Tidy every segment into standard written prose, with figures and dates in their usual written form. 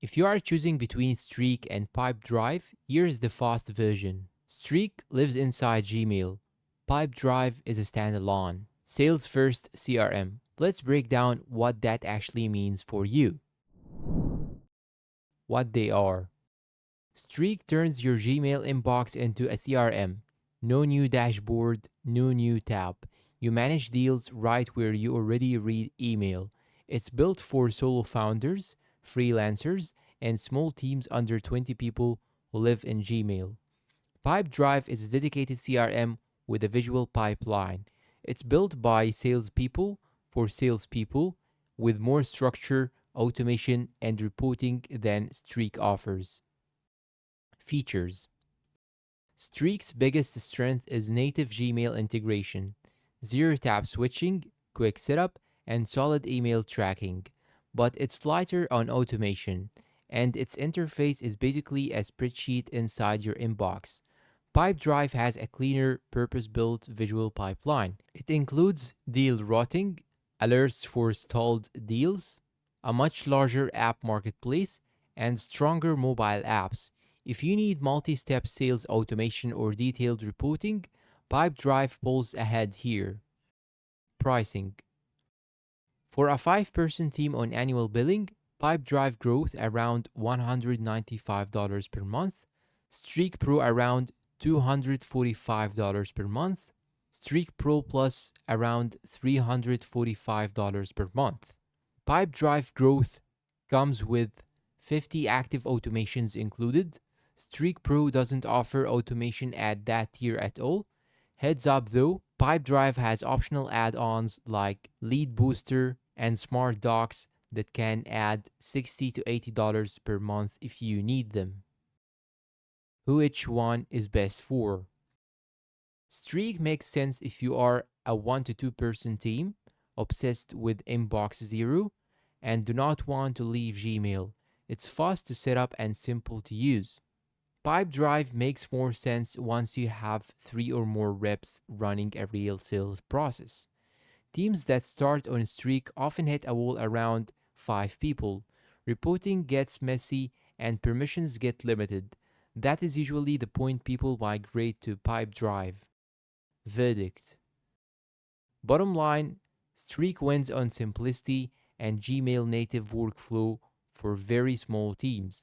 If you are choosing between Streak and Pipedrive, here's the fast version. Streak lives inside Gmail. Pipedrive is a standalone. Sales first CRM. Let's break down what that actually means for you. What they are. Streak turns your Gmail inbox into a CRM. No new dashboard, no new tab. You manage deals right where you already read email. It's built for solo founders, freelancers, and small teams under 20 people who live in Gmail. Pipedrive is a dedicated CRM with a visual pipeline. It's built by salespeople for salespeople with more structure, automation, and reporting than Streak offers. Features. Streak's biggest strength is native Gmail integration, zero tap switching, quick setup, and solid email tracking. But it's lighter on automation, and its interface is basically a spreadsheet inside your inbox. Pipedrive has a cleaner, purpose built visual pipeline. It includes deal routing, alerts for stalled deals, a much larger app marketplace, and stronger mobile apps. If you need multi-step sales automation or detailed reporting, Pipedrive pulls ahead here. Pricing. For a 5-person team on annual billing, Pipedrive growth around $195 per month, Streak Pro around $245 per month, Streak Pro Plus around $345 per month. Pipedrive growth comes with 50 active automations included. Streak Pro doesn't offer automation at that tier at all. Heads up though, Pipedrive has optional add-ons like Lead Booster and Smart Docs that can add $60 to $80 per month if you need them. Which one is best for? Streak makes sense if you are a 1 to 2 person team, obsessed with Inbox Zero, and do not want to leave Gmail. It's fast to set up and simple to use. Pipedrive makes more sense once you have 3 or more reps running a real sales process. Teams that start on Streak often hit a wall around 5 people. Reporting gets messy and permissions get limited. That is usually the point people migrate to Pipedrive. Verdict. Bottom line, Streak wins on simplicity and Gmail native workflow for very small teams.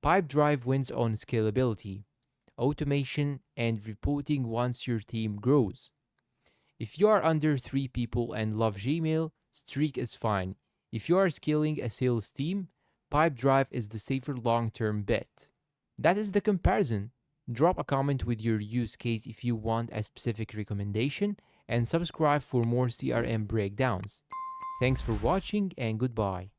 Pipedrive wins on scalability, automation, and reporting once your team grows. If you are under 3 people and love Gmail, Streak is fine. If you are scaling a sales team, Pipedrive is the safer long-term bet. That is the comparison. Drop a comment with your use case if you want a specific recommendation, and subscribe for more CRM breakdowns. Thanks for watching and goodbye.